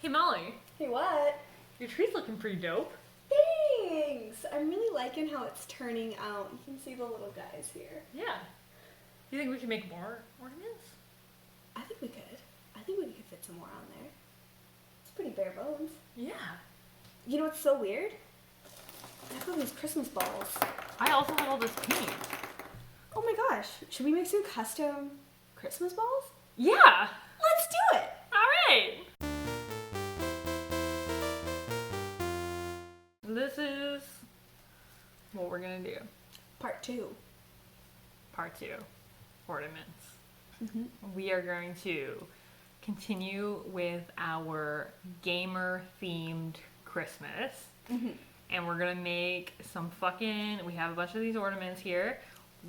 Hey Molly, Hey, what? your tree's looking pretty dope. Thanks! I'm really liking how it's turning out. You can see the little guys here. Yeah. Do you think we can make more ornaments? I think we could. I think we could fit some more on there. It's pretty bare bones. Yeah. You know what's so weird? I have all these Christmas balls. I also have all this paint. Oh my gosh. Should we make some custom Christmas balls? Yeah. Let's do it! Alright. This is what we're gonna do. Part 2. Part 2. Ornaments. Mm-hmm. We are going to continue with our gamer themed Christmas. Mm-hmm. And we're gonna make some we have a bunch of these ornaments here.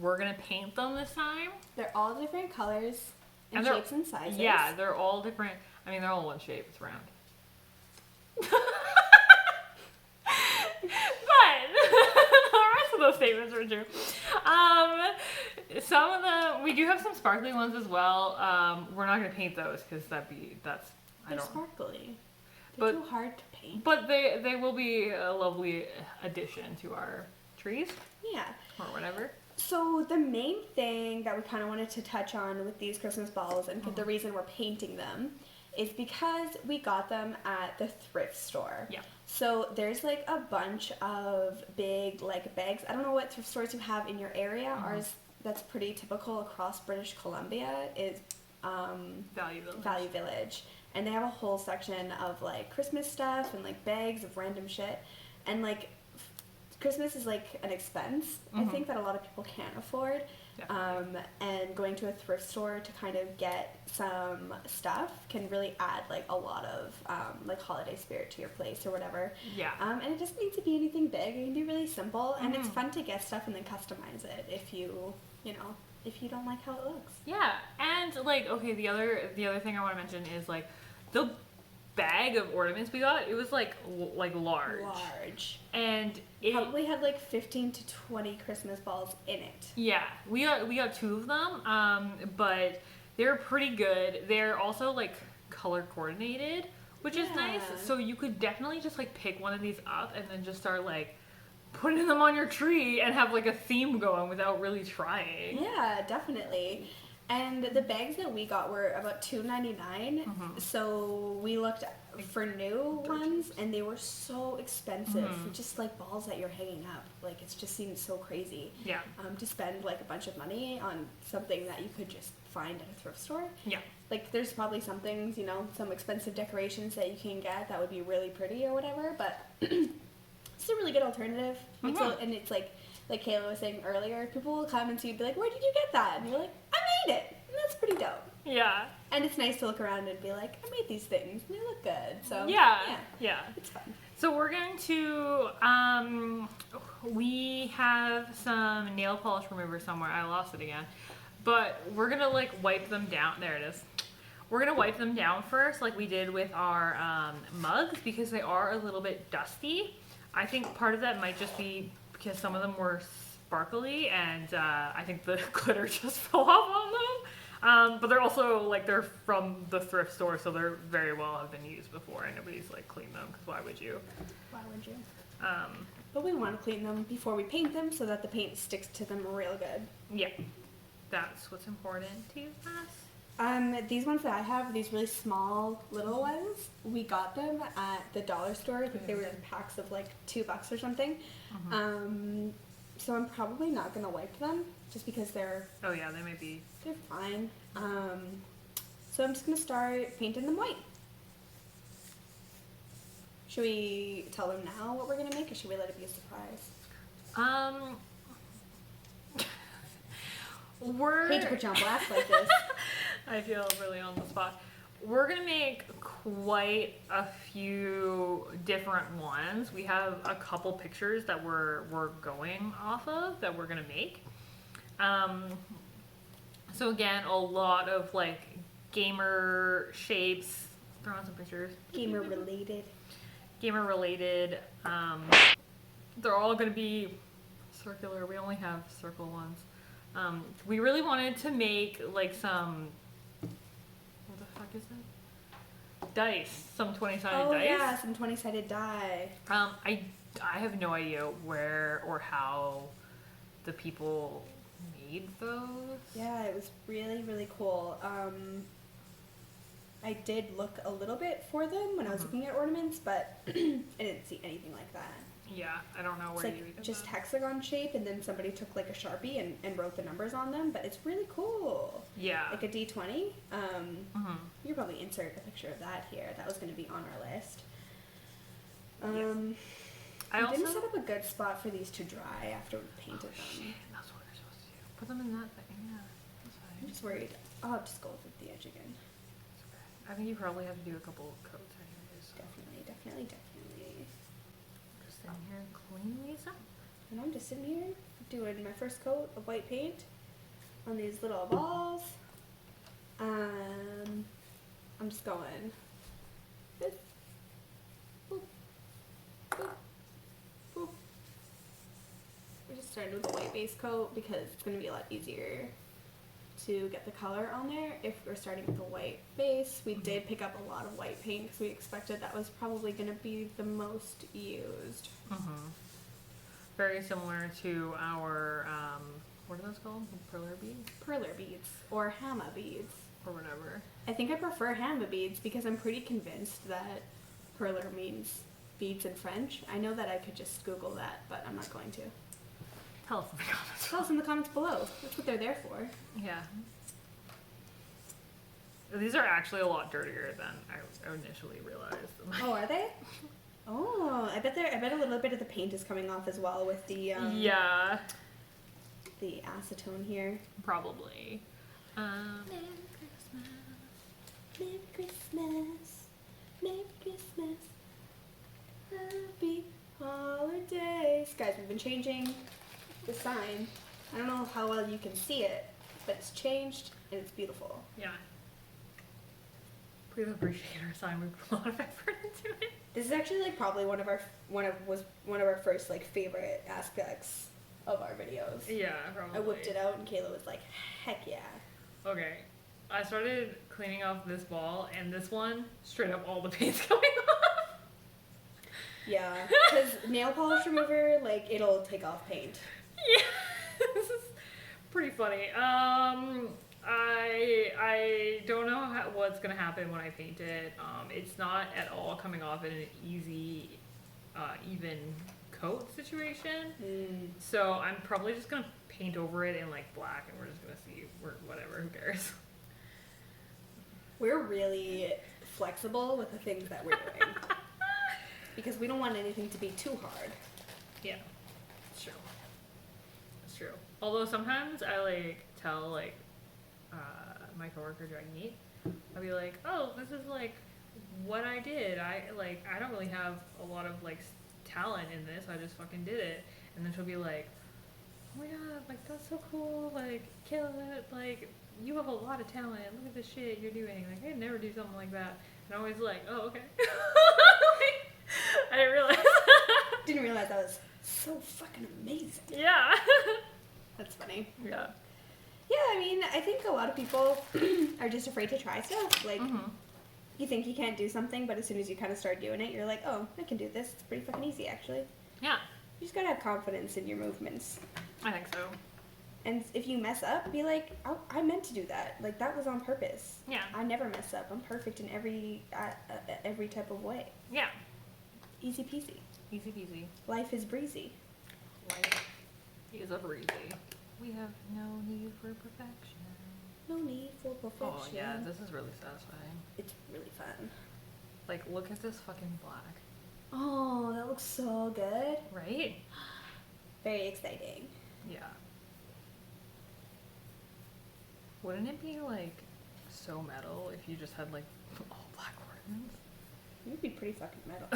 We're gonna paint them this time. They're all different colors and And shapes and sizes. Yeah, they're all different. I mean, they're all one shape. It's round. But the rest of those statements are true. Some of them, we do have some sparkly ones as well. We're not gonna paint those because They're sparkly. But- They're too hard to paint. But they will be a lovely addition to our trees Yeah. or whatever. So the main thing that we kind of wanted to touch on with these Christmas balls and the reason we're painting them is because we got them at the thrift store. Yeah. So there's like a bunch of big like bags. I don't know what thrift stores you have in your area. Ours that's pretty typical across British Columbia is Value Village. And they have a whole section of like Christmas stuff and like bags of random shit. And like Christmas is like an expense, I think, that a lot of people can't afford. And going to a thrift store to kind of get some stuff can really add like a lot of like holiday spirit to your place or whatever. Yeah. And it doesn't need to be anything big. It can be really simple, and it's fun to get stuff and then customize it if you don't like how it looks. Yeah, and like, okay, the other thing I want to mention is like the bag of ornaments we got. It was like large, and it Probably had like 15 to 20 Christmas balls in it. Yeah, we got 2 of them, but they're pretty good. They're also like color coordinated, which is nice. So you could definitely just like pick one of these up and then just start like putting them on your tree and have like a theme going without really trying. Yeah, definitely. And the bags that we got were about $2.99. So we looked for new ones, and they were so expensive for just like balls that you're hanging up. Like, it just seemed so crazy. Yeah. To spend like a bunch of money on something that you could just find at a thrift store. Yeah. Like, there's probably some things, some expensive decorations that you can get that would be really pretty or whatever, but it's a really good alternative. And it's like Kayla was saying earlier, people will come and see you and be like, where did you get that? And you're like, I made it. And that's pretty dope. Yeah. And it's nice to look around and be like, I made these things and they look good. So yeah. It's fun. So we're going to, we have some nail polish remover somewhere. I lost it again. But we're going to like wipe them down. There it is. We're going to wipe them down first like we did with our mugs because they are a little bit dusty. I think part of that might just be because some of them were sparkly and I think the glitter just fell off on them. But they're also like they're from the thrift store, so they're very well have been used before and nobody's like cleaned them because why would you? Why would you? But we want to clean them before we paint them so that the paint sticks to them real good. Yeah, that's what's important to us. These ones that I have, these really small little ones, we got them at the dollar store. I think they were in packs of like $2 or something. So I'm probably not gonna wipe them just because they're they may be. They're fine. So I'm just gonna start painting them white. Should we tell them now what we're gonna make, or should we let it be a surprise? Hate to put you on blast like this. I feel really on the spot. We're gonna make quite a few different ones. We have a couple pictures that we're going off of that we're gonna make. So again, a lot of like gamer shapes. Throw on some pictures. Gamer related. They're all gonna be circular. We only have circle ones. We really wanted to make like some, what the fuck is that? dice, some 20-sided Oh dice. yeah, some 20-sided die. I have no idea where or how the people made those. Yeah, it was really, really cool. I did look a little bit for them when I was looking at ornaments, but I didn't see anything like that. Yeah, I don't know It's where like you get just that. hexagon shape, and then somebody took like a Sharpie and wrote the numbers on them, but it's really cool. Yeah. Like a D20. You could probably insert a picture of that here. That was going to be on our list. I didn't set up a good spot for these to dry after we painted them. Shit, that's what you're supposed to do. Put them in that thing. Yeah, that's fine. I'm just worried. I'll just go with the edge again. I think you probably have to do a couple of coats anyways. So. Definitely. Just in here and clean these up. And I'm just sitting here doing my first coat of white paint on these little balls. I'm just going. Boop, boop, boop, boop. We're just starting with a white base coat because it's going to be a lot easier to get the color on there if we're starting with a white base. We did pick up a lot of white paint because we expected that was probably going to be the most used. Very similar to our, what are those called? Perler beads? Perler beads or hammer beads. Or whatever. I think I prefer hammer beads because I'm pretty convinced that perler means beads in French. I know that I could just Google that, but I'm not going to. Tell us in the comments. Tell us in the comments below. That's what they're there for. Yeah. These are actually a lot dirtier than I initially realized. Oh, are they? Oh, I bet a little bit of the paint is coming off as well with the yeah. the acetone here. Probably. Merry Christmas, Merry Christmas, Happy Holidays. Guys, we've been changing the sign. I don't know how well you can see it, but it's changed and it's beautiful. Yeah. Please appreciate our sign. We put a lot of effort into it. This is actually like probably one of our first like favorite aspects of our videos. Yeah, probably. I whipped it out and Kayla was like, heck yeah. Okay. I started cleaning off this ball, and this one, straight up all the paint's coming off. Yeah, because nail polish remover, like, it'll take off paint. Yeah, this is pretty funny. I don't know what's gonna happen when I paint it. It's not at all coming off in an easy, even coat situation. So I'm probably just gonna paint over it in like black, and we're just gonna see whatever. Who cares? We're really flexible with the things that we're doing. Because we don't want anything to be too hard. Yeah, it's true. It's true. Although sometimes I like tell like my coworker doing meat, I'll be like, oh, this is like what I did. I don't really have a lot of like talent in this. I just fucking did it. And then she'll be like, oh my god, like that's so cool. Like kill it. Like you have a lot of talent. Look at the shit you're doing. Like I'd never do something like that. And I'm always like, oh okay. I didn't realize. Didn't realize that was so fucking amazing. Yeah. That's funny. Yeah. Yeah, I mean, I think a lot of people are just afraid to try stuff. Like, you think you can't do something, but as soon as you kind of start doing it, you're like, oh, I can do this. It's pretty fucking easy, actually. Yeah. You just gotta have confidence in your movements. I think so. And if you mess up, be like, oh, I meant to do that. Like, that was on purpose. Yeah. I never mess up. I'm perfect in every type of way. Yeah. Easy peasy. Easy peasy. Life is breezy. Life is a breezy. We have no need for perfection. No need for perfection. Oh yeah, this is really satisfying. It's really fun. Like, look at this fucking black. Oh, that looks so good. Right? Very exciting. Yeah. Wouldn't it be like so metal if you just had like all black ornaments? It would be pretty fucking metal.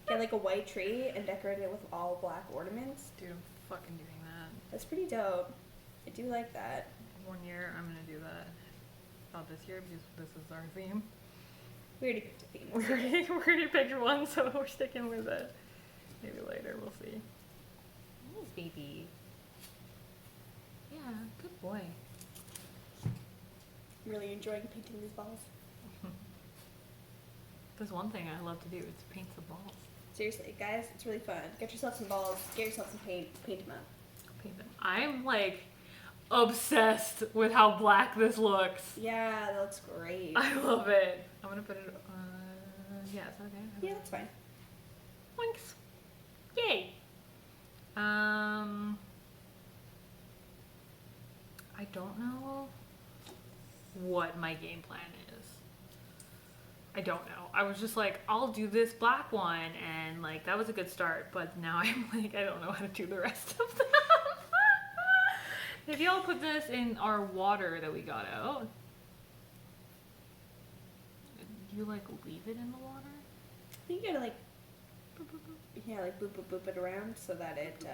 Get like a white tree and decorate it with all black ornaments. Dude, I'm fucking doing that. That's pretty dope. I do like that. One year I'm gonna do that. Not this year because this is our theme. We already picked a theme. We already picked one, so we're sticking with it. Maybe later, we'll see. Oh, baby. Yeah, good boy. I'm really enjoying painting these balls. There's one thing I love to do. It's paint the balls. Seriously, guys, it's really fun. Get yourself some balls. Get yourself some paint. Paint them up. Paint them. I'm like obsessed with how black this looks. Yeah, that looks great. I love it. I'm gonna put it. Yeah, it's okay. Yeah, that's fine. Winks. Yay. I don't know what my game plan is. I don't know. I was just like, I'll do this black one, and like that was a good start. But now I'm like, I don't know how to do the rest of them. Maybe I'll put this in our water that we got out. You like leave it in the water? I think you gotta like, boop, boop, boop. Yeah, like boop boop boop it around so that it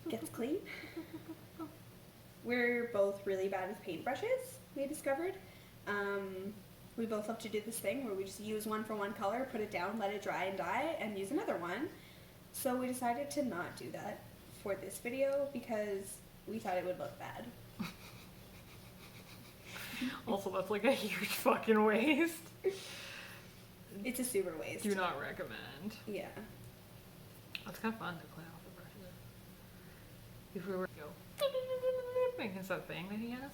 gets clean. We're both really bad with paintbrushes, we discovered. We both love to do this thing where we just use one for one color, put it down, let it dry and dye, and use another one. So we decided to not do that for this video because we thought it would look bad. Also, that's like a huge fucking waste. It's a super waste. Do not recommend. Yeah. It's kind of fun to clean off the brushes. If we were to go, making that thing that he has.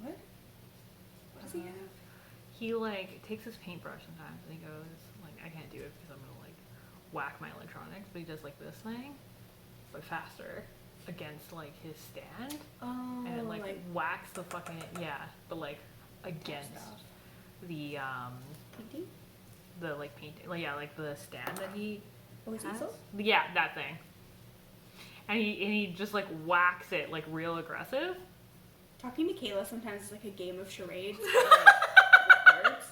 What? What does he have? He like takes his paintbrush sometimes and he goes like, I can't do it because I'm gonna like whack my electronics, but he does like this thing, but faster against like his stand. Oh, and it like whacks the fucking, yeah, but like against the painting? The like painting, like yeah, like the stand that he Oh, his has. easel? Yeah, that thing. And he just like whacks it like real aggressive. Talking to Kayla sometimes is like a game of charades. With words.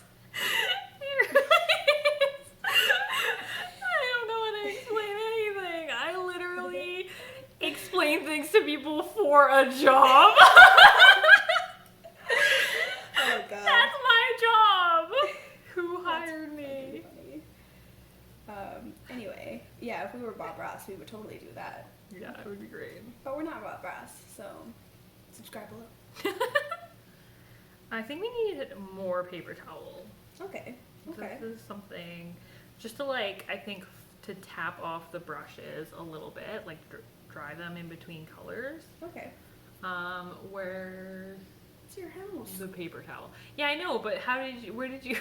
I don't know how to explain anything. I literally explain things to people for a job. Oh god. That's my job. Who hired me? Anyway, yeah, if we were Bob Ross, we would totally do that. Yeah, it would be great. But we're not Bob Ross, so subscribe below. I think we need more paper towel. Okay. Okay. This is something just to like, I think to tap off the brushes a little bit, like dry them in between colors. Okay. Where's It's your house. the paper towel? Yeah, I know, but where did you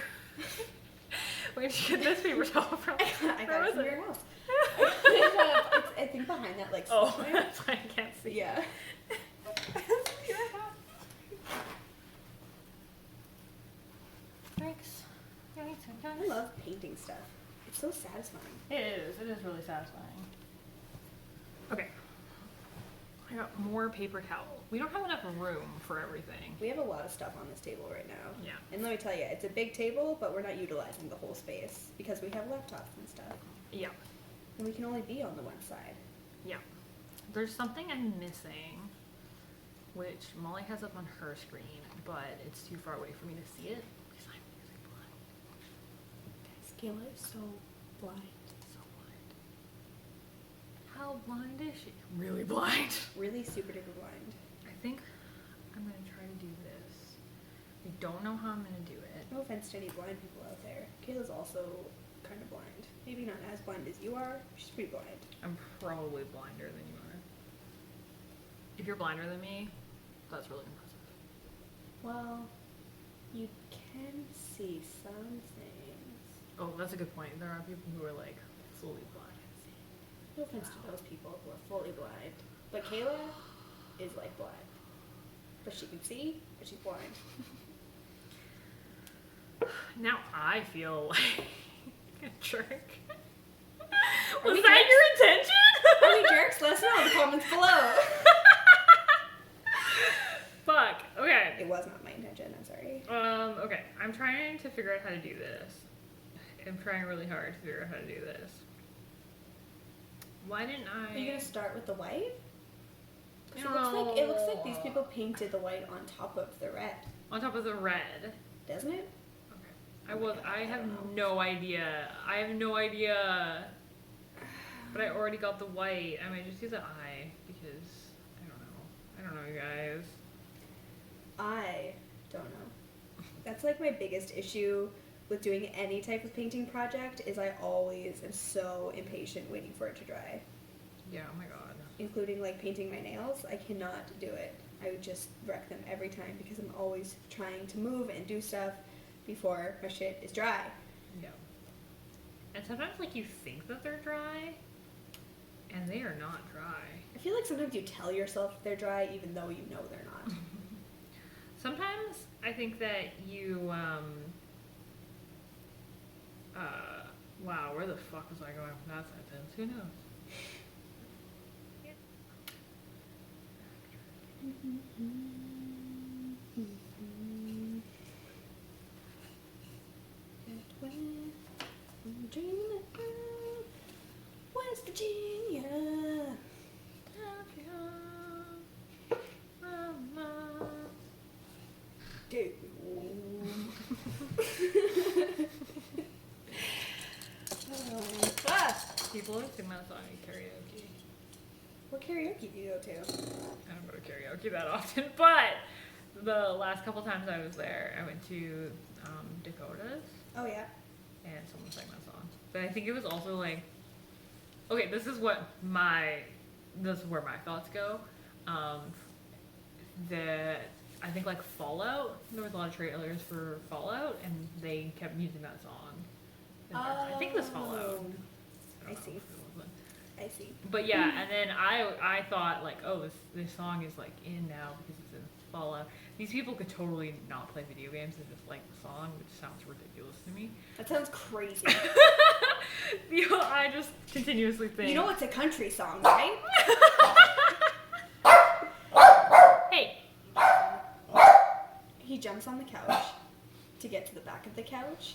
where did you get this paper towel from? I got it from your house. It's, I think behind that like Oh, switch. that's why I can't see. Yeah. Thanks. I love painting stuff. It's so satisfying. It is really satisfying. Okay. I got more paper towel. We don't have enough room for everything. We have a lot of stuff on this table right now. Yeah. And let me tell you, it's a big table, but we're not utilizing the whole space because we have laptops and stuff. Yeah. And we can only be on the one side. Yeah. There's something I'm missing, which Molly has up on her screen, but it's too far away for me to see it because I'm music blind. Guys, Kayla is so blind. So blind. How blind is she? Really blind. Really super duper blind. I think I'm gonna try to do this. I don't know how I'm gonna do it. No offense to any blind people out there. Kayla's also kind of blind. Maybe not as blind as you are. She's pretty blind. I'm probably blinder than you are. If you're blinder than me, that's really impressive. Well, you can see some things. Oh, that's a good point. There are people who are like fully blind. No offense to those people who are fully blind. But Kayla is like blind. But she can see, but she's blind. Now I feel like a jerk. Was we that your intention? Are we jerks? Let us know in the comments below. Fuck. Okay. It was not my intention, I'm sorry. Okay. I'm trying to figure out how to do this. I'm trying really hard to figure out how to do this. Why didn't I? Are you gonna start with the white? 'Cause No. it looks like these people painted the white on top of the red. On top of the red. Doesn't it? Okay. I have no idea. I have no idea. But I already got the white. I might just use an eye because I don't know. I don't know, you guys. I don't know. That's like my biggest issue with doing any type of painting project is I always am so impatient waiting for it to dry. Yeah, oh my god. Including like painting my nails, I cannot do it. I would just wreck them every time because I'm always trying to move and do stuff before my shit is dry. Yeah. And sometimes like you think that they're dry and they are not dry. I feel like sometimes you tell yourself they're dry even though you know they're not. Sometimes I think that you wow, where the fuck was I going with that sentence? Who knows? West Virginia. Dude. People always sing that song in karaoke. What karaoke do you go to? I don't go to karaoke that often, but the last couple times I was there, I went to Dakota's. Oh yeah. And someone sang that song. But I think it was also like, okay, this is where my thoughts go. I think like Fallout, there was a lot of trailers for Fallout, and they kept using that song. I think it was Fallout. I see. I see. But yeah, and then I thought like, oh, this song is like in now because it's in Fallout. These people could totally not play video games and just like the song, which sounds ridiculous to me. That sounds crazy. You know, I just continuously think. You know it's a country song, right? Hey. He jumps on the couch to get to the back of the couch.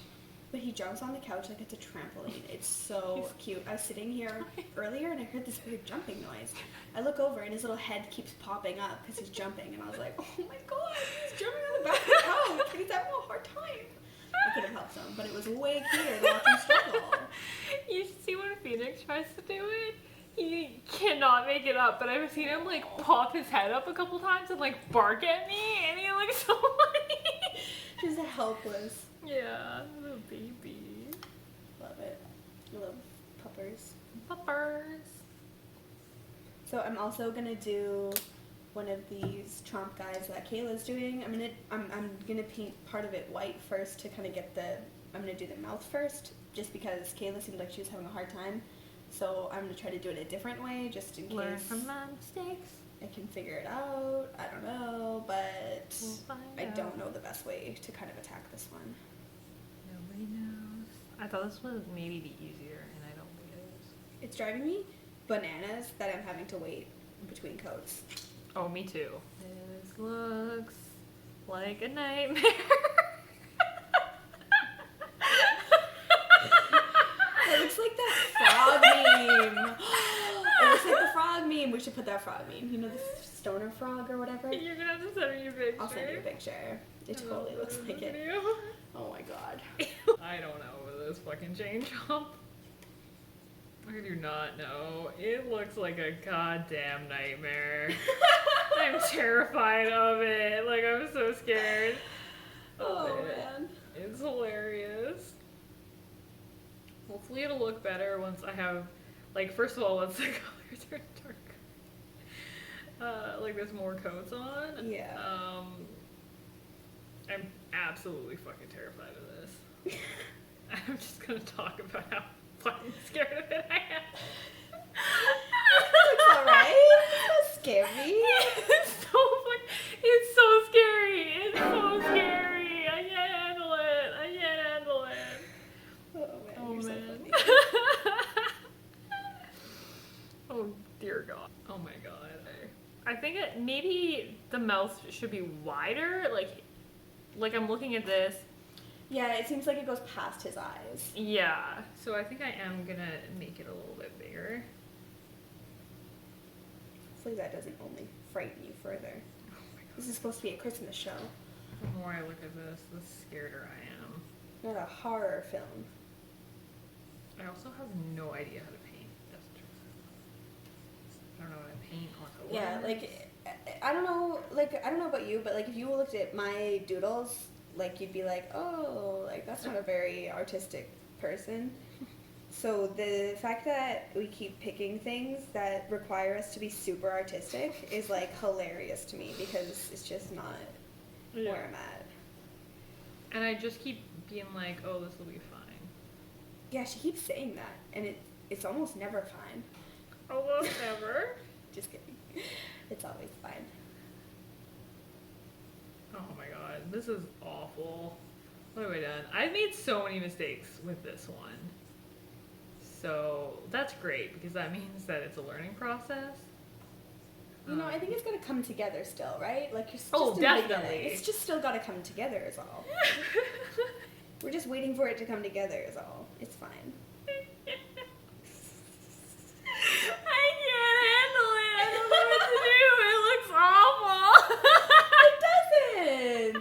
But he jumps on the couch like it's a trampoline. It's so cute. I was sitting here earlier and I heard this weird jumping noise. I look over and his little head keeps popping up because he's jumping. And I was like, oh my god, he's jumping on the back of the couch. And he's having a hard time. I could have helped him, but it was way cuter to watch him struggle. You should see when Phoenix tries to do it. He cannot make it up, but I've seen him like pop his head up a couple times and like bark at me, and he looks so funny. Just helpless. Yeah, little baby. Love it. Love puppers. Puppers. So I'm also gonna do one of these Trump guys that Kayla's doing. I'm gonna paint part of it white first to kind of get I'm gonna do the mouth first, just because Kayla seemed like she was having a hard time. So I'm gonna try to do it a different way, just in Learn case from my mistakes. I can figure it out. I don't know, but We'll I don't know the best way to kind of attack this one. Nobody knows. I thought this would maybe be easier, and I don't think it is. It's driving me bananas that I'm having to wait in between coats. Oh, me too. This looks like a nightmare. It looks like that frog meme. It looks like the frog meme. We should put that frog meme. You know, the stoner frog or whatever? You're gonna have to send me a picture. I'll send you a picture. It totally looks like it. Video. Oh my god. I don't know this fucking chain chomp. I do not know. It looks like a goddamn nightmare. I'm terrified of it. Like, I'm so scared. Oh man. It's hilarious. Hopefully it'll look better once I have, like, first of all, once the colors are dark. Like, there's more coats on. Yeah. I'm absolutely fucking terrified of this. I'm just gonna talk about how fucking scared of it I am. It's alright. It's so scary. It's so scary. It's so scary. I can't handle it. I can't handle it. Oh man, you're so funny. Oh dear God. Oh my God. I think maybe the mouth should be wider. Like I'm looking at this. Yeah, it seems like it goes past his eyes. Yeah. So I think I am gonna make it a little bit bigger. Hopefully that doesn't only frighten you further. Oh my God. This is supposed to be a Christmas show, The more I look at this, the scareder I am. not a horror film. I also have no idea how to paint. That's true. I don't know how to paint or Yeah, like I don't know about you, but like if you looked at my doodles, like you'd be like, oh, like that's not a very artistic person. So the fact that we keep picking things that require us to be super artistic is like hilarious to me because it's just not where I'm at. And I just keep being like, oh, this will be fine. Yeah, she keeps saying that, and it's almost never fine. Almost never? Just kidding. It's always fine. Oh my god, this is awful. What have I done? I've made so many mistakes with this one. So that's great because that means that it's a learning process. You know, I think it's gonna come together still, right? Like you're just Oh, in definitely. the beginning. It's just still gotta come together is all. We're just waiting for it to come together is all. It's fine. I can't handle it. I don't know what to do. It looks awful. It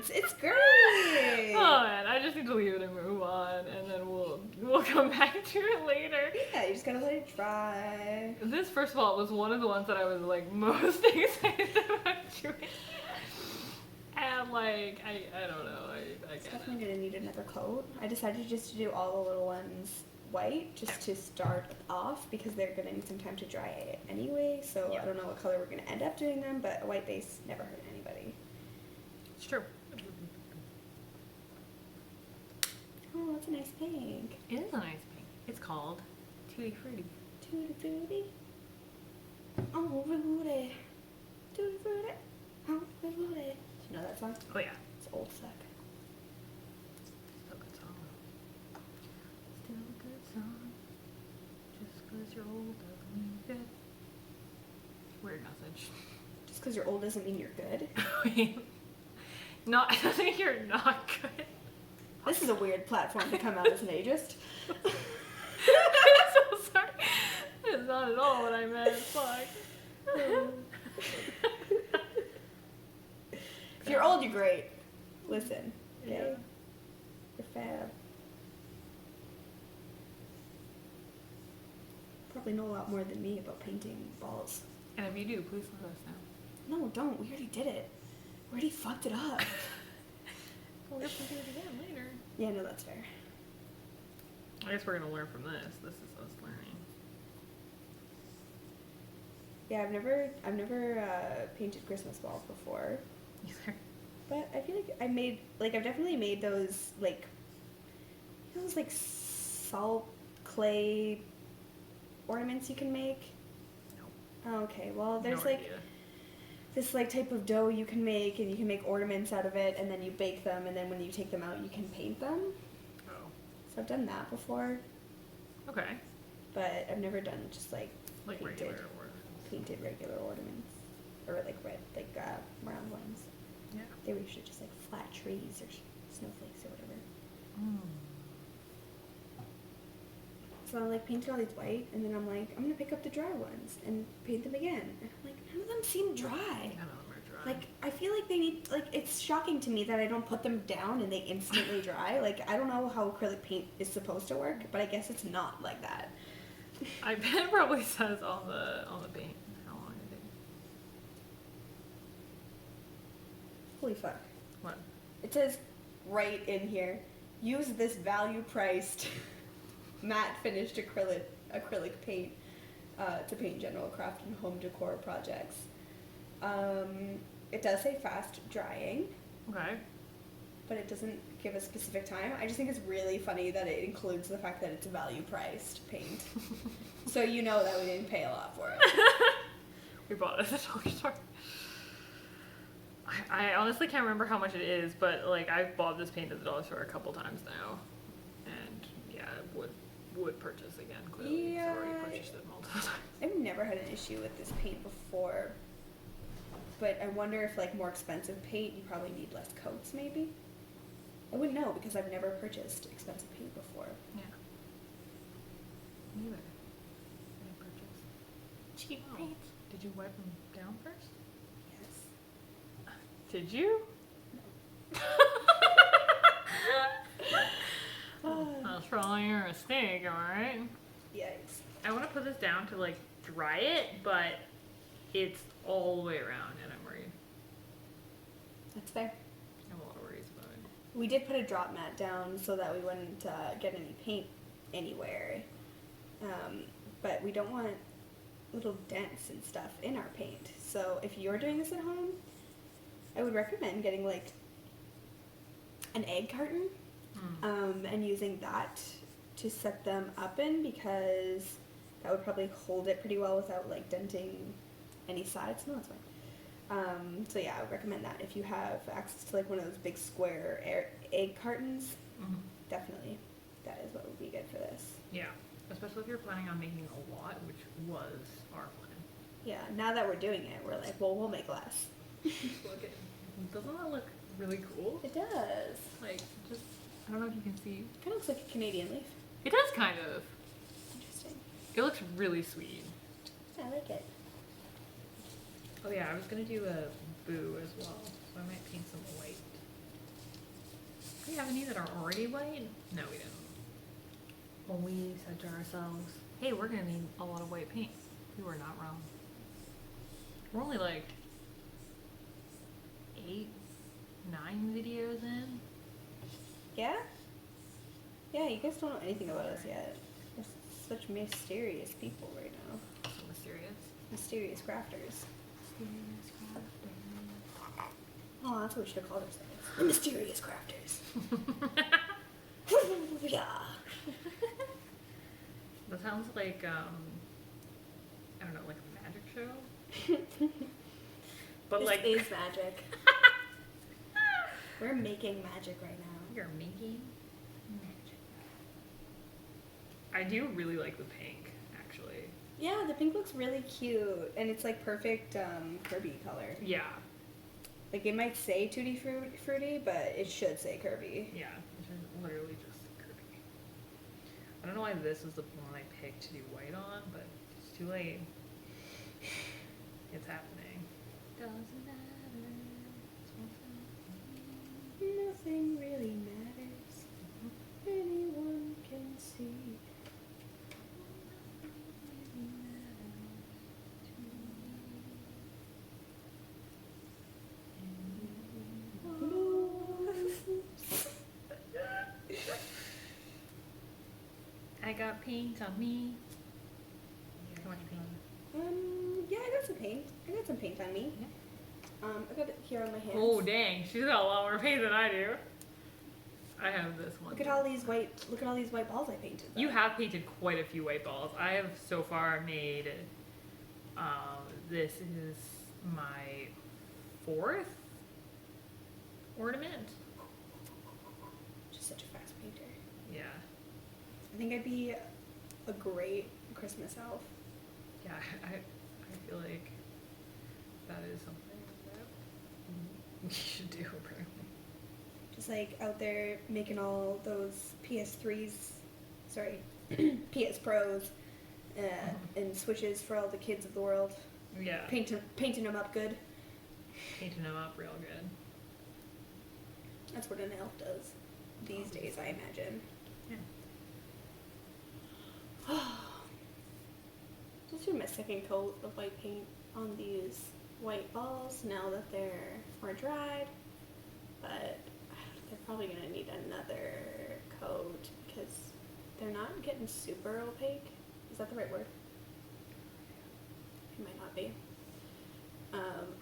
doesn't. It's great. Oh man, I just need to leave it and move on, and then we'll come back to it later. Yeah, you just gotta let it dry. This, first of all, was one of the ones that I was like most excited about doing. And like, I don't know, I It's get it. definitely gonna need another coat. I decided just to do all the little ones white, just to start off, because they're gonna need some time to dry anyway, so Yeah. I don't know what color we're gonna end up doing them, but a white base never hurt anybody. It's true. Oh, that's a nice pink. It is a nice pink. It's called Tutti Frutti. Tutti frutti. Oh, Rudy. Tutti frutti. Oh, Rudy. Do you know that song? Oh yeah. It's old suck. Still a good song. Still a good song. Just 'cause you're old doesn't mean you're good. Weird message. Just because you're old doesn't mean you're good. Not, I think you're not good. This is a weird platform to come out as an ageist. I'm so sorry. That's not at all what I meant. Fuck. If you're old, you're great. Listen. Okay? Yeah. You're fab. Probably know a lot more than me about painting balls. And if you do, please let us know. No, don't. We already did it. We already fucked it up. We'll have to do it again later. Yeah, no, that's fair. I guess we're gonna learn from this. This is us learning. Yeah, I've never painted Christmas balls before, Either. but I feel like I've definitely made those like salt clay ornaments you can make. Nope. Oh, okay, well there's No like idea. this like type of dough you can make, and you can make ornaments out of it, and then you bake them, and then when you take them out you can paint them. Oh. So I've done that before, Okay. but I've never done just like Like painted, regular ornaments. painted regular ornaments, or like round ones. Yeah. They were usually just like flat trees or snowflakes or whatever. Mm. So I like painted all these white, and then I'm like, I'm gonna pick up the dry ones and paint them again. And I'm like, none of them seem dry. None of them are dry. Like, I feel like they need, like, it's shocking to me that I don't put them down and they instantly dry. Like, I don't know how acrylic paint is supposed to work, but I guess it's not like that. I bet it probably says on the paint how long it takes. Holy fuck. What? It says right in here, use this value-priced matte finished acrylic paint to paint general craft and home decor projects. It does say fast drying, Okay. but it doesn't give a specific time. I just think it's really funny that it includes the fact that it's value-priced paint. So you know that we didn't pay a lot for it. We bought it at the dollar store. I honestly can't remember how much it is, but like I've bought this paint at the dollar store a couple times now, and yeah, would purchase again. Clearly, Yeah. I've already purchased it multiple times. I've never had an issue with this paint before, but I wonder if like more expensive paint, you probably need less coats maybe? I wouldn't know because I've never purchased expensive paint before. Yeah. Neither. I didn't purchase. Cheap paint. Did you wipe them down first? Yes. Did you? That's probably your mistake, alright? Yikes. I want to put this down to like dry it, but it's all the way around and I'm worried. That's fair. I have a lot of worries about it. We did put a drop mat down so that we wouldn't get any paint anywhere. But we don't want little dents and stuff in our paint. So if you're doing this at home, I would recommend getting like an egg carton and using that to set them up in, because that would probably hold it pretty well without like denting any sides. No, it's fine. So yeah, I would recommend that if you have access to like one of those big square egg cartons. Definitely, that is what would be good for this. Yeah, especially if you're planning on making a lot, which was our plan. Yeah, now that we're doing it, we're like, well, we'll make less. Look at, doesn't that look really cool? It does. Like, just, I don't know if you can see. Kind of looks like a Canadian leaf. It does kind of. Interesting. It looks really sweet. I like it. Oh yeah, I was gonna do a boo as well, so I might paint some white. Do we have any that are already white? No, we don't. When we said to ourselves, hey, we're gonna need a lot of white paint, we were not wrong. We're only like 8, 9 videos in. Yeah? Yeah, you guys don't know anything about us yet. We're such mysterious people right now. So mysterious. Mysterious crafters. Oh, that's what we should have called ourselves. The Mysterious Crafters. Yeah. That sounds like, I don't know, like a magic show? But This like... is magic. We're making magic right now. We are making magic. I do really like the pink, actually. Yeah, the pink looks really cute, and it's like perfect Kirby color. Yeah. Like it might say Tutti Frutti, but it should say Kirby. Yeah, which is literally just Kirby. I don't know why this is the one I picked to do white on, but it's too late. It's happening. Doesn't matter. Nothing really matters. Anyone can see. I got paint on me. How much paint? Yeah, I got some paint. I got some paint on me. I got it here on my hands. Oh dang, she's got a lot more paint than I do. I have this one. Look at all these white. Look at all these white balls I painted. Though. You have painted quite a few white balls. I have so far made. This is my 4th ornament. Just such a fast painter. Yeah. I think I'd be a great Christmas elf. Yeah, I feel like that is something that we should do apparently. Just like out there making all those PS3s, sorry, PS Pros, and Switches for all the kids of the world. Yeah. Painting them up good. Painting them up real good. That's what an elf does these days, I imagine. Yeah. Just do my second coat of white paint on these white balls now that they're more dried, but they're probably going to need another coat because they're not getting super opaque. Is that the right word? It might not be.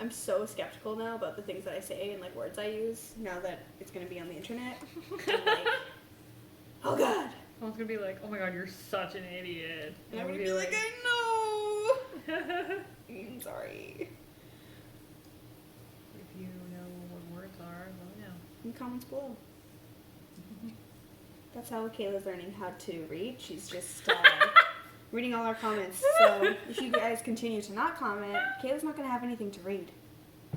I'm so skeptical now about the things that I say and like words I use now that it's going to be on the internet. I'm like, oh god! Someone's gonna be like, oh my god, you're such an idiot. And I'm going to be like, I know! I'm sorry. If you know what words are, let me know. In comments below. That's how Kayla's learning how to read. She's just reading all our comments. So if you guys continue to not comment, Kayla's not going to have anything to read.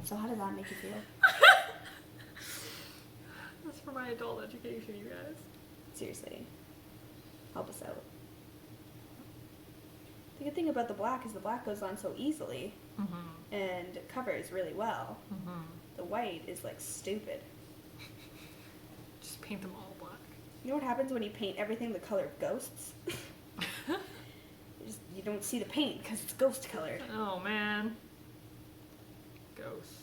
So how does that make you feel? That's for my adult education, you guys. Seriously. Help us out. The good thing about the black is the black goes on so easily and covers really well. The white is like stupid. Just paint them all black. You know what happens when you paint everything the color of ghosts? You don't see the paint because it's ghost colored. Oh man. Ghosts.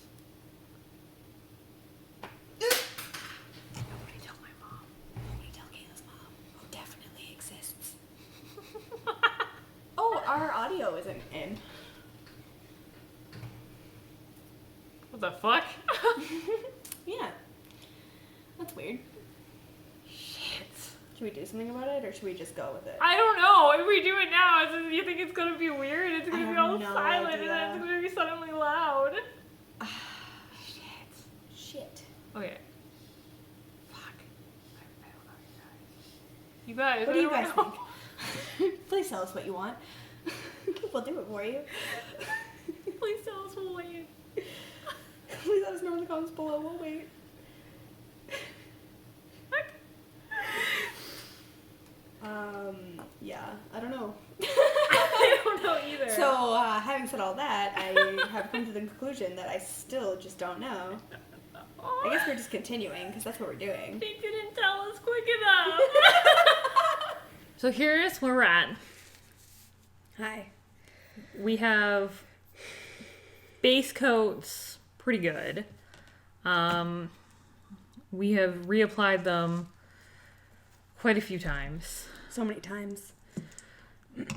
audio isn't in. What the fuck? Yeah. That's weird. Shit. Should we do something about it, or should we just go with it? I don't know. If we do it now, you think it's gonna be weird? It's gonna be all no silent, idea. and then it's gonna be suddenly loud. Shit. Shit. Okay. Fuck. I don't know, you guys. What do you I guys don't know. think? Please tell us what you want. We'll do it for you. Please tell us we'll wait. Please let us know in the comments below. We'll wait. Yeah, I don't know. I don't know either. So, having said all that, I have come to the conclusion that I still just don't know. I guess we're just continuing, because that's what we're doing. They didn't tell us quick enough. So here's where we're at. Hi. We have base coats pretty good. We have reapplied them quite a few times. So many times.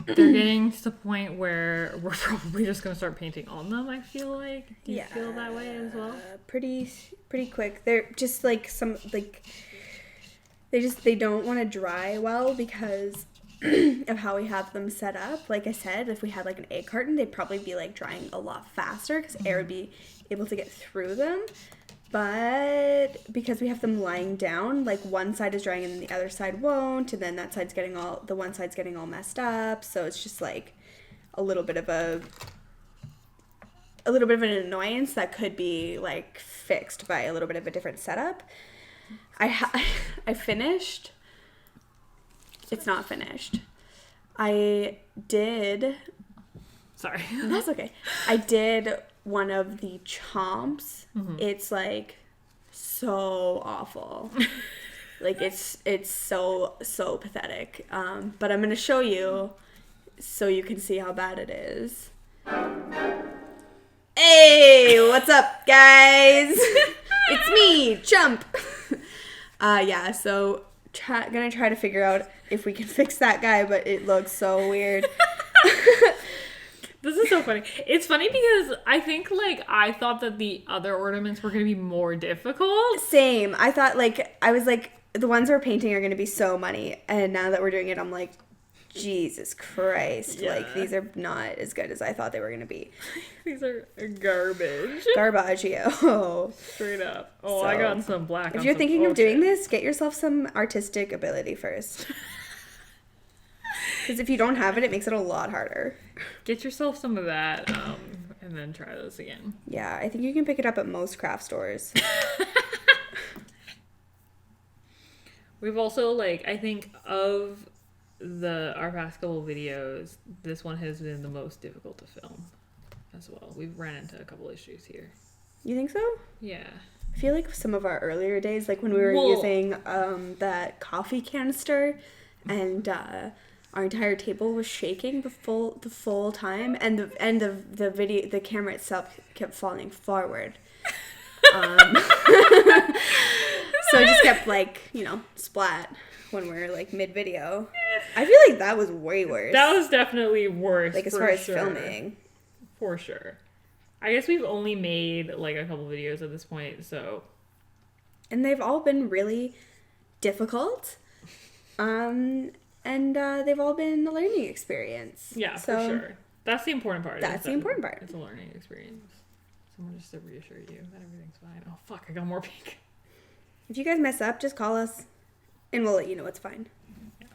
They're getting to the point where we're probably just gonna start painting on them, I feel like. Do you feel that way as well? Pretty quick. They're just like they don't want to dry well because of how we have them set up. Like I said, if we had like an egg carton, they'd probably be like drying a lot faster because air would be able to get through them. But because we have them lying down, like one side is drying and then the other side won't, and then the one side's getting all messed up. So it's just like a little bit of an annoyance that could be like fixed by a little bit of a different setup. I finished. It's not finished. I did. Sorry. That's okay. I did one of the chomps. Mm-hmm. It's like so awful. Like it's so pathetic. But I'm gonna show you so you can see how bad it is. Hey, what's up, guys? It's me, Chump. Yeah. So gonna try to figure out if we can fix that guy, but it looks so weird. This is so funny. It's funny because I thought that the other ornaments were going to be more difficult. Same. I was like, the ones we're painting are going to be so money. And now that we're doing it, I'm like, Jesus Christ. Yeah. Like, these are not as good as I thought they were going to be. These are garbage. Garbaggio. Straight up. Oh, So, I got some black. If you're thinking of doing this, get yourself some artistic ability first. Because if you don't have it, it makes it a lot harder. Get yourself some of that, and then try this again. Yeah, I think you can pick it up at most craft stores. We've also, I think of our past couple videos, this one has been the most difficult to film as well. We've ran into a couple issues here. You think so? Yeah. I feel like some of our earlier days, like when we were using that coffee canister, and our entire table was shaking the full time, and the camera itself kept falling forward. So it just kept splat when we're mid video. I feel like that was way worse. That was definitely worse. As far as filming. For sure. I guess we've only made a couple videos at this point, so. And they've all been really difficult. And they've all been a learning experience. Yeah, for sure. That's the important part. That's the important part. It's a learning experience. Someone just to reassure you that everything's fine. Oh, fuck, I got more pink. If you guys mess up, just call us, and we'll let you know it's fine. Yeah,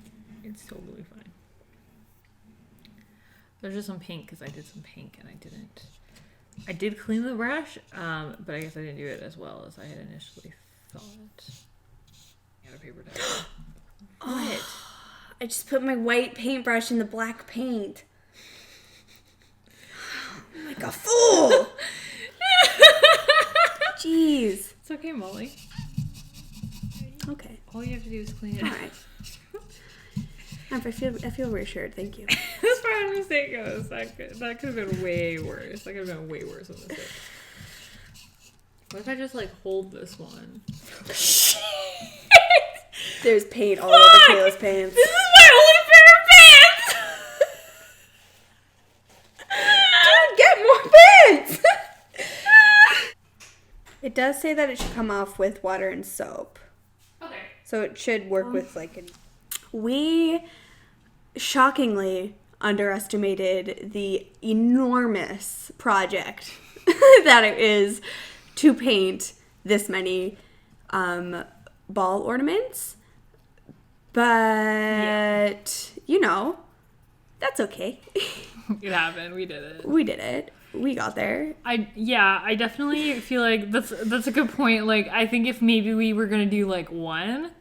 it's totally fine. There's just some pink, because I did some pink, and I did clean the brush, but I guess I didn't do it as well as I had initially thought. I got a paper towel. What? I just put my white paintbrush in the black paint. Like a fool! Jeez. It's okay, Molly. Okay. All you have to do is clean it. All right. I feel reassured. Thank you. As far as mistake goes, that could have been way worse. That could have been way worse than this. What if I just hold this one? There's paint all over Kayla's pants. This is my only pair of pants! does say that it should come off with water and soap. Okay. So it should work with like we shockingly underestimated the enormous project that it is to paint this many ball ornaments. But, that's okay. It happened. We did it. We did it. We got there. I definitely feel like that's a good point. Like, I think if maybe we were going to do like one,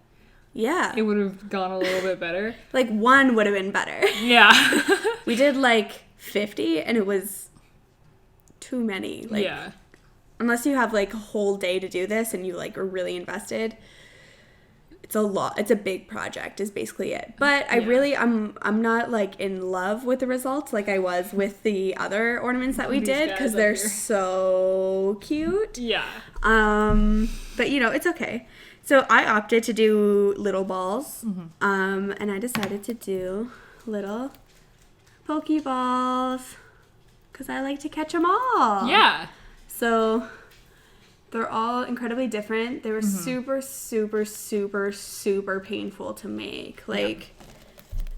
yeah, it would have gone a little bit better. Like one would have been better. Yeah. We did like 50 and it was too many. Like, yeah. Unless you have like a whole day to do this and you like are really invested, it's a lot. It's a big project is basically it. But I'm not like in love with the results like I was with the other ornaments that we did because they're so cute. Yeah. But it's okay. So I opted to do little balls. And I decided to do little Pokeballs because I like to catch them all. Yeah. So they're all incredibly different. They were super, super, super, super painful to make. Like,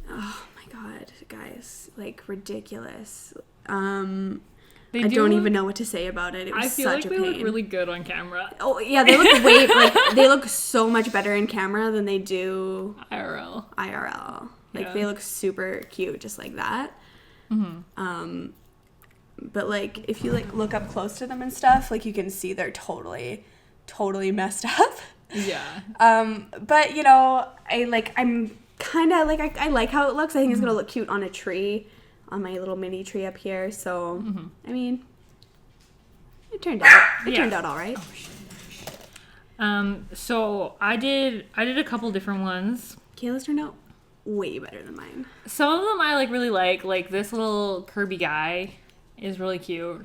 oh my god, guys, like ridiculous. I don't even know what to say about it. It was such a pain. They look really good on camera. Oh yeah, they look they look so much better in camera than they do IRL. Like they look super cute, just like that. But like if you like look up close to them and stuff, like you can see they're totally messed up. Yeah. But I'm kind of like I like how it looks. I think it's gonna look cute on a tree, on my little mini tree up here. So I mean, it turned out all right. So I did a couple different ones. Kayla's turned out way better than mine. Some of them I really like this little Kirby guy is really cute.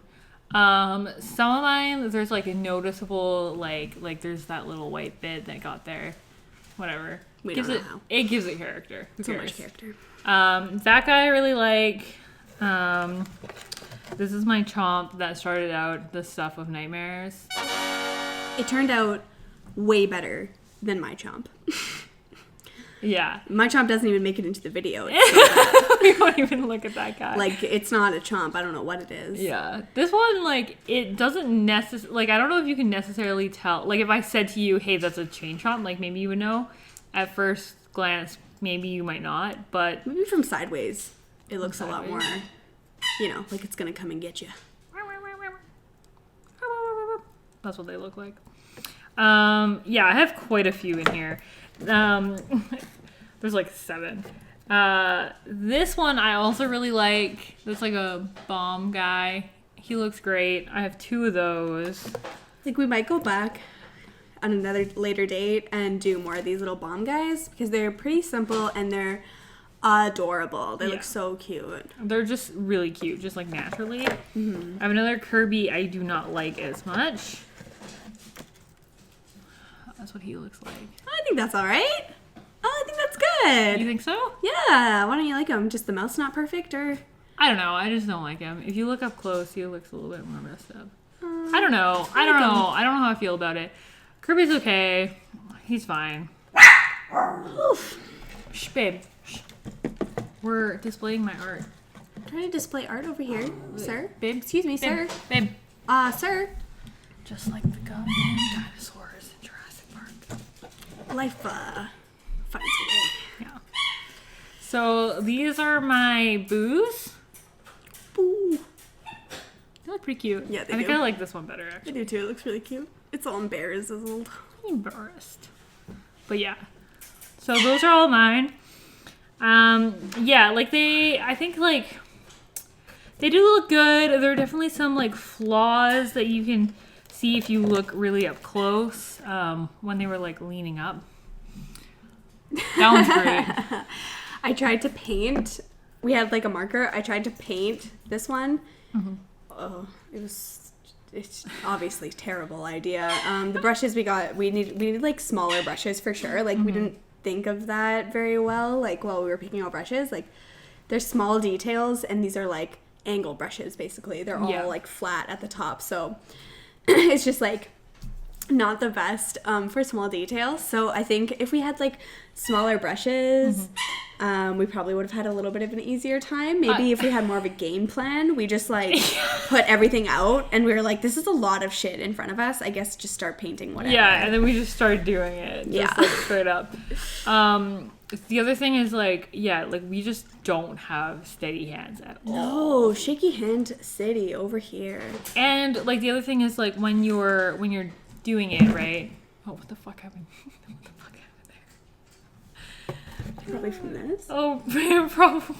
Some of mine, there's like a noticeable like there's that little white bit that got there. Whatever. We don't know how. It gives it character. So much character. That guy I really like. This is my chomp that started out the stuff of nightmares. It turned out way better than my chomp. Yeah. My chomp doesn't even make it into the video. It's so bad. We won't even look at that guy. Like, it's not a chomp. I don't know what it is. Yeah. This one, like, it doesn't necessarily... Like, I don't know if you can necessarily tell. Like, if I said to you, hey, that's a chain chomp, like, maybe you would know. At first glance, maybe you might not, but... Maybe from sideways, it looks a lot more, like it's going to come and get you. That's what they look like. Yeah, I have quite a few in here. There's like 7. This one I also really like. There's like a bomb guy. He looks great. I have 2 of those. I think we might go back on another later date and do more of these little bomb guys because they're pretty simple and they're adorable. They look so cute. They're just really cute, just like naturally. I have another Kirby I do not like as much. That's what he looks like. I think that's all right. Oh, I think that's good. You think so? Yeah. Why don't you like him? Just the mouth's not perfect, or? I don't know. I just don't like him. If you look up close, he looks a little bit more messed up. I don't know. I don't know how I feel about it. Kirby's okay. He's fine. Oof. Shh, babe. Shh. We're displaying my art. I'm trying to display art over here, sir. Babe. Excuse me, Babe. sir. Babe. Sir. Just like the goddamn dinosaurs in Jurassic Park. Life, finds a way. Yeah. So these are my boos. Boo. They look pretty cute. Yeah, they I think do. I like this one better, I actually. do too. It looks really cute. It's all embarrassed. I'm embarrassed. But yeah. So those are all mine. Yeah, like I think like they do look good. There are definitely some like flaws that you can see if you look really up close. When they were like leaning up. That one's great. I tried to paint. We had like a marker. I tried to paint this one. Oh, it's obviously a terrible idea. The brushes we got, we needed like smaller brushes for sure. Like we didn't think of that very well. Like while we were picking out brushes, like there's small details, and these are like angle brushes basically. They're all like flat at the top, so it's just like not the best for small details. So I think if we had like smaller brushes, we probably would have had a little bit of an easier time. Maybe if we had more of a game plan, we just like put everything out and we were like, this is a lot of shit in front of us. I guess just start painting whatever. Yeah, and then we just started doing it. Just like straight up. The other thing is like, like we just don't have steady hands at all. No, shaky hand city over here. And like the other thing is like when you're doing it, right? Oh, what the fuck happened? What the fuck happened there? Probably from this. Oh, probably.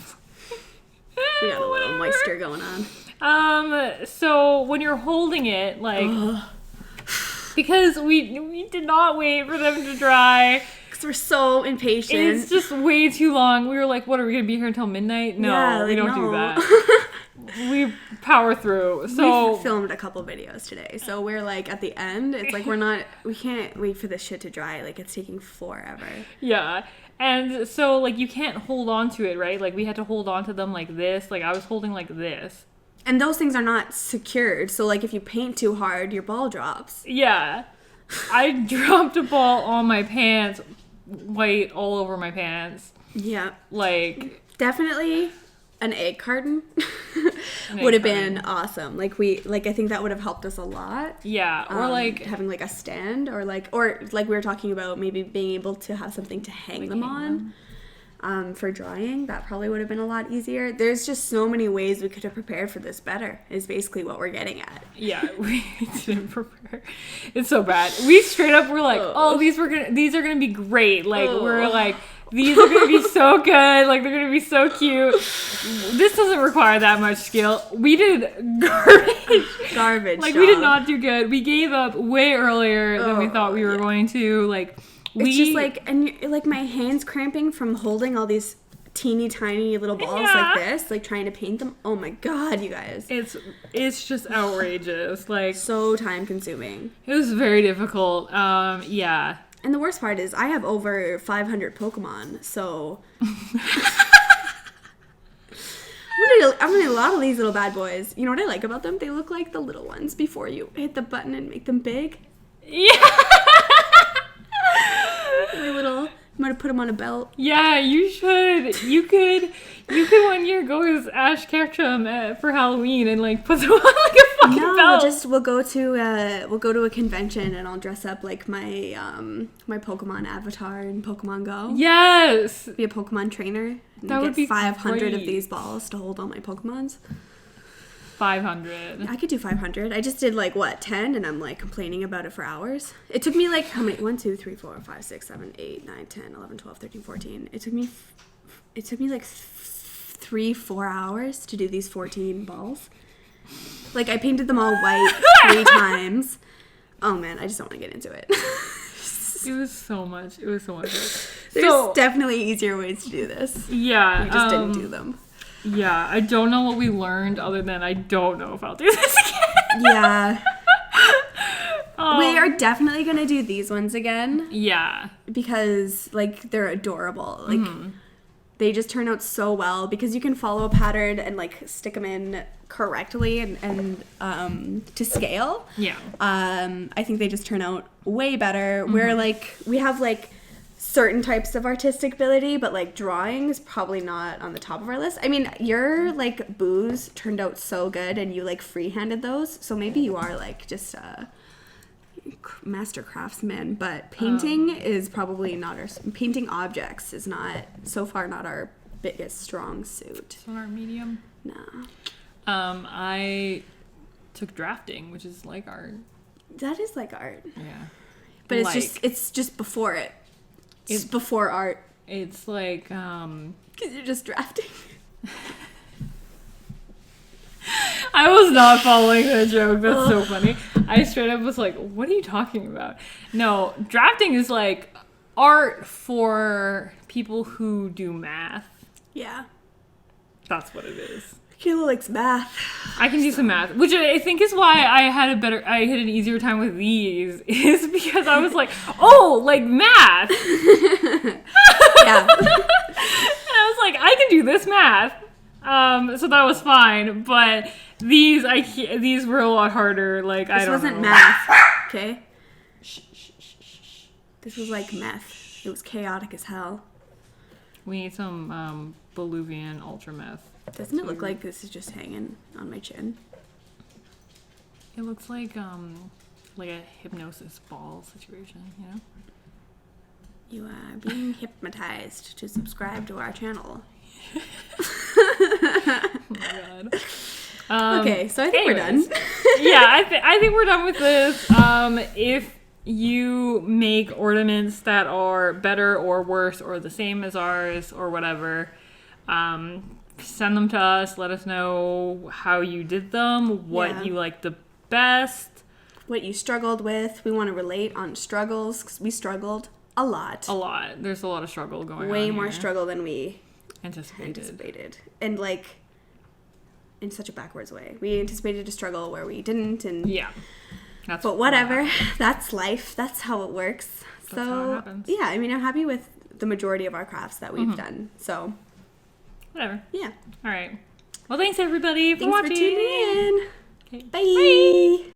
We got a little moisture going on. So when you're holding it, like, because we did not wait for them to dry. Because we're so impatient. It's just way too long. We were like, what, are we going to be here until midnight? No, yeah, we don't do that. We power through. So we filmed a couple videos today. So we're like at the end, it's like we can't wait for this shit to dry. Like it's taking forever. Yeah. And so like you can't hold on to it, right? Like we had to hold on to them like this. Like I was holding like this. And those things are not secured. So like if you paint too hard, your ball drops. Yeah. I dropped a ball on my pants, white all over my pants. Yeah. Like definitely an egg carton would have been awesome. Like I think that would have helped us a lot. Yeah, or like having like a stand, or like we were talking about maybe being able to have something to hang them on. For drying, that probably would have been a lot easier. There's just so many ways we could have prepared for this better, is basically what we're getting at. Yeah, we didn't prepare. It's so bad. We straight up were like, these are gonna be great. Like we're like, these are gonna be so good. Like they're gonna be so cute. This doesn't require that much skill. We did garbage. Like job. We did not do good. We gave up way earlier than we thought we were going to. Like it's just like, and like my hands cramping from holding all these teeny tiny little balls like this, like trying to paint them. Oh my god, you guys. It's just outrageous. Like so time consuming. It was very difficult. Yeah. And the worst part is I have over 500 Pokemon, so I'm gonna need a lot of these little bad boys. You know what I like about them? They look like the little ones before you hit the button and make them big. Yeah. My little, I'm gonna put them on a belt. Yeah, you should. You could one year go as Ash Ketchum for Halloween and like put them on like a fucking belt. We'll go to a convention and I'll dress up like my my Pokemon avatar in Pokemon Go. Yes. Be a Pokemon trainer. And that would be 500 great. of these balls to hold all my Pokemons. 500. I could do 500. I just did 10, and I'm like complaining about it for hours. It took me like how many? 1, 2, 3, 4, 5, 6, 7, 8, 9, 10, 11, 12, 13, 14. It took me like 3-4 hours to do these 14 balls. Like I painted them all white 3 times. Oh man, I just don't want to get into it. It was so much. There's definitely easier ways to do this. Yeah. We just didn't do them. Yeah, I don't know what we learned other than I don't know if I'll do this again. Yeah. We are definitely going to do these ones again. Yeah. Because, they're adorable. They just turn out so well because you can follow a pattern and, stick them in correctly and to scale. Yeah. I think they just turn out way better. Where, we have, certain types of artistic ability, but drawing is probably not on the top of our list. I mean, your boos turned out so good and you free-handed those, so maybe you are just a master craftsman, but painting is probably not painting objects is not so far not our biggest strong suit. It's not our medium. No. I took drafting, which is like art. That is like art. Yeah. But it's just before it. It's before art. It's like, because you're just drafting. I was not following the joke. That's so funny. I straight up was like, what are you talking about? No, drafting is like art for people who do math. Yeah. That's what it is. Kayla likes math. I can do some math, which I think is why I had an easier time with these, is because I was like, math. Yeah. And I was like, I can do this math. So that was fine, but these were a lot harder. I don't know. This wasn't math, okay? This was like meth. It was chaotic as hell. We need some Bolivian ultra meth. Doesn't it look like this is just hanging on my chin? It looks like a hypnosis ball situation, you know? You are being hypnotized to subscribe to our channel. Oh my god. Okay, so I think we're done. Yeah, I think we're done with this. If you make ornaments that are better or worse or the same as ours or whatever, send them to us. Let us know how you did them, what you like the best. What you struggled with. We want to relate on struggles because we struggled a lot. A lot. There's a lot of struggle going on. Way more here. struggle than we anticipated. And like in such a backwards way. We anticipated a struggle where we didn't, and yeah. But whatever. That's life. That's how it works. That's how it happens. Yeah, I mean, I'm happy with the majority of our crafts that we've done. So whatever. Yeah. All right. Well, thanks everybody for Thanks watching. for tuning in. Okay. Bye. Bye.